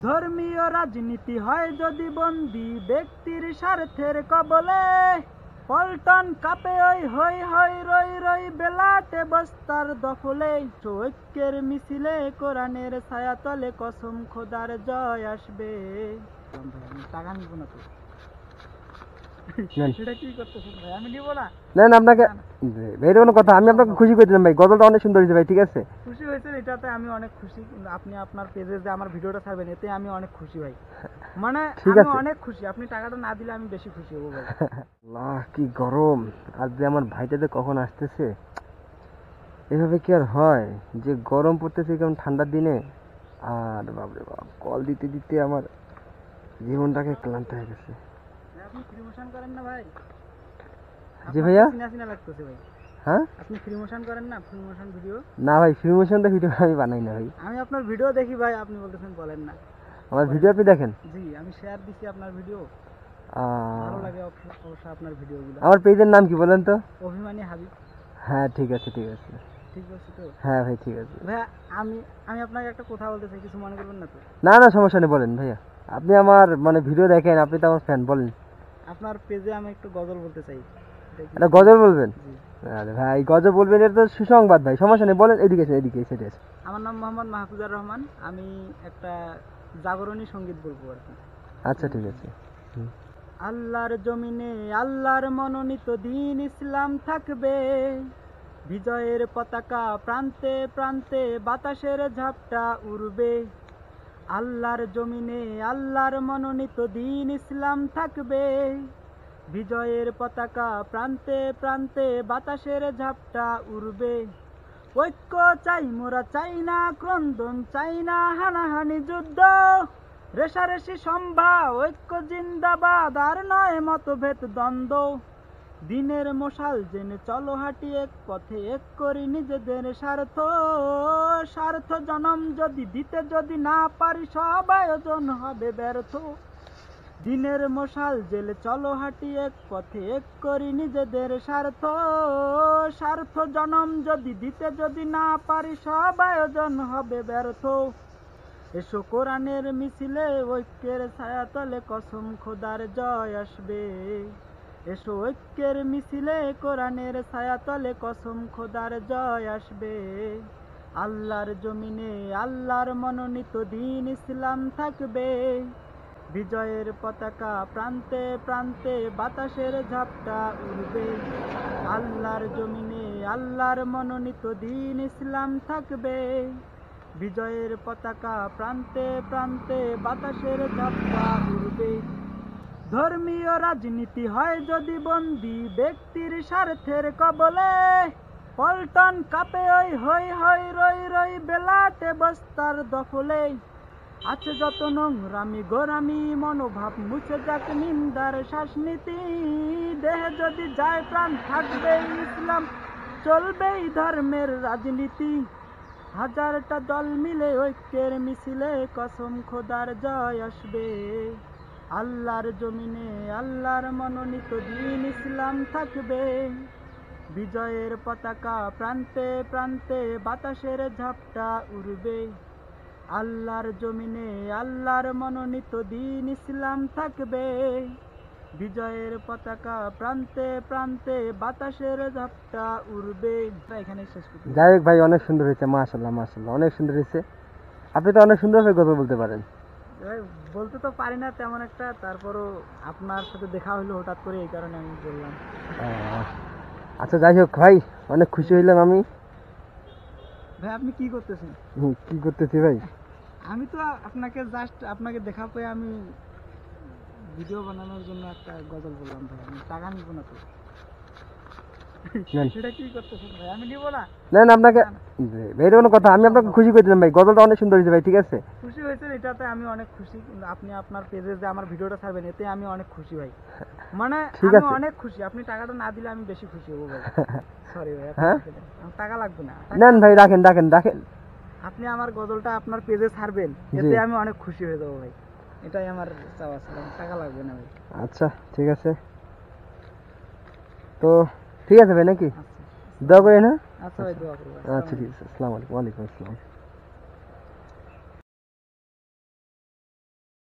ধর্মীয় রাজনীতি হয় যদি বন্দী ব্যক্তির স্বার্থের কবলে, পল্টন কাপে ওই হই হই রই রই বেলাটে বস্তার দখলে, ঐক্যের মিছিলে কোরআনের ছায়াতলে কসম খোদার জয় আসবে। টাকা নিব না তো, সেটা কি করতেছেন ভাই? আমি নিব না। নেন আপনাকে, এটা কোনো কথা? আমি আপনাকে খুশি করে দিলাম ভাই, গজলটা অনেক সুন্দর হয়েছে ভাই। ঠিক আছে, খুশি হয়েছে, এটাতে আমি অনেক খুশি। কিন্তু আপনি আপনার পেজে যে আমার ভিডিওটা ছাড়বেন, এতে আমি অনেক খুশি ভাই। মানে আমি অনেক খুশি। আপনি টাকাটা না দিলে আমি বেশি খুশি হবো ভাই। আল্লাহ কি গরম! আর যে আমার ভাইটা যে কখন আসতেছে, এভাবে কি আর হয় যে গরম পড়তেছে কেমন ঠান্ডার দিনে। আর বাপরে বাপ, কল দিতে দিতে আমার জীবনটাকে ক্লান্ত হয়ে গেছে। আপনি প্রমোশন করেন না ভাই? জি ভাইয়া, সিনা সিনা লাগতেছে ভাই। হ্যাঁ আপনি প্রমোশন করেন না? Promotion video? না ভাই, প্রমোশন তো ভিডিও আমি বানাই না ভাই। আমি আপনার ভিডিও দেখি ভাই, আপনি বলতেছেন বলেন না। আমার ভিডিও আপনি দেখেন? জি, আমি শেয়ার দিছি আপনার ভিডিও, ভালো লাগে অবশ্য আপনার ভিডিওগুলো। আমার পেজের নাম কি বলেন তো? অভিমানী হাবিব। হ্যাঁ ঠিক আছে, ঠিক আছে, ঠিক আছে তো? হ্যাঁ ভাই ঠিক আছে ভাই। আমি আমি আপনাকে একটা কথা বলতে চাই, কিছু মনে করবেন না তো? না না, সমস্যা নেই, বলেন ভাইয়া। আপনি আমার মানে ভিডিও দেখেন, আপনি তো আমার ফ্যান, বলেন। আপনার পেজে আমি একটু গজল বলতে চাই। এটা গজল বলবেন? আরে ভাই, গজল বলবেন, এটা তো সুসংবাদ ভাই। সমস্যা নেই, বলেন। এদিকে এদিকে সেটা আছে। আমার নাম মোহাম্মদ মাহফুজার রহমান। আমি একটা জাগরণী সঙ্গীত বলবো আর কি। আচ্ছা ঠিক আছে। আল্লাহর জমিনে আল্লাহর মনোনীত দ্বীন ইসলাম থাকবে, বিজয়ের পতাকা প্রান্তে প্রান্তে বাতাসের ঝাপটা উড়বে। আল্লাহর জমিনে আল্লাহর মনোনীত দ্বীন ইসলাম থাকবে, বিজয়ের পতাকা প্রান্তে প্রান্তে বাতাসের ঝাপটা উড়বে। ঐক্য চাই মোরা, চাই না ক্রন্দন, চাই না হানাহানি যুদ্ধ, রেশারেশি সম্ভা, ঐক্য জিন্দাবাদ, আর নয় মতভেদ দ্বন্দ্ব। দিনের মশাল জেনে চলো হাঁটি এক পথে, এক করি নিজেদের স্বার্থ। স্বার্থ জনম যদি দিতে যদি না পারি, সব আয়োজন হবে ব্যর্থ। দিনের মশাল জেলে চলো হাঁটি এক পথে, এক করি নিজেদের স্বার্থ। স্বার্থ জনম যদি দিতে যদি না পারি, সব আয়োজন হবে ব্যর্থ। এসো কোরআনের মিছিলে ঐক্যের ছায়াতলে, কসম খোদার জয় আসবে। এসো ঐক্যের মিছিলে কোরআনের ছায়াতলে, কসম খোদার জয় আসবে। আল্লাহর জমিনে আল্লাহর মনোনীত দ্বীন ইসলাম থাকবে, বিজয়ের পতাকা প্রান্তে প্রান্তে বাতাসের ঝাপটা উড়বে। আল্লাহর জমিনে আল্লাহর মনোনীত দ্বীন ইসলাম থাকবে, বিজয়ের পতাকা প্রান্তে প্রান্তে বাতাসের ঝাপটা উড়বে। ধর্মীয় রাজনীতি হয় যদি বন্দী ব্যক্তির স্বার্থের কবলে, পল্টন কাপে ওই হই হই রই রই বেলাটে বস্তার দখলে। আছে যত নোংরামি গোরামি মনোভাব, মুছে যাক নিন্দার শ্বাসনীতি। দেহে যদি যায় প্রাণ থাকবে ইসলাম, চলবেই ধর্মের রাজনীতি। হাজারটা দল মিলে ঐক্যের মিছিলে, কসম খোদার জয় আসবে। আল্লাহর জমিনে আল্লাহর মনোনীত দ্বীন ইসলাম থাকবে, বিজয়ের পতাকা প্রান্তে প্রান্তে বাতাসের ঝাপটা উড়বে। আল্লাহর জমিনে আল্লাহর মনোনীত দ্বীন ইসলাম থাকবে, বিজয়ের পতাকা প্রান্তে প্রান্তে বাতাসের ঝাপটা উড়বে। এখানে শেষ করছি। যাই হোক ভাই, অনেক সুন্দর হয়েছে, মাশাআল্লাহ মাশাআল্লাহ, অনেক সুন্দর হয়েছে। আপনি তো অনেক সুন্দর ভাবে গল্প বলতে পারেন। বলতে তো পারি না তেমন একটা, তারপরও আপনার সাথে দেখা হলো হঠাৎ করে, এই কারণে আমি বললাম। আচ্ছা যাই হোক ভাই, অনেক খুশি হইলাম আমি। ভাই আপনি কি করতেছেন? কি করতেছি ভাই? আমি তো আপনাকে জাস্ট আপনাকে দেখা পেয়ে আমি ভিডিও বানানোর জন্য একটা গজল বললাম ভাই। আমি টাকা নিব না তো, সেটা কি করতেছেন ভাই? আমি নিব না। নেন আপনাকে, এটা কোনো কথা? আমি আপনাকে খুশি করে দিলাম ভাই, গজলটা অনেক সুন্দর হয়েছে ভাই। ঠিক আছে, খুশি হয়েছে, এটাতে আমি অনেক খুশি। কিন্তু আপনি আপনার পেজে যে আমার ভিডিওটা ছাড়বেন, এতে আমি অনেক খুশি ভাই। মানে আমি অনেক খুশি। আপনি টাকাটা না দিলে আমি বেশি খুশি হবো ভাই। সরি ভাই, টাকা লাগবে না। নেন ভাই, রাখেন রাখেন রাখেন। আপনি আমার গজলটা আপনার পেজে ছাড়বেন, এতে আমি অনেক খুশি হয়ে যাবো ভাই। এটাই আমার চাওয়া ছিল, টাকা লাগবে না ভাই। আচ্ছা ঠিক আছে, তো ঠিক আছে ভাই, নাকি দোয়া করেন? হ্যাঁ আচ্ছা ভাই, দোয়া করবো। আচ্ছা ঠিক আছে, আসসালামু আলাইকুম। ওয়ালাইকুম আসসালাম।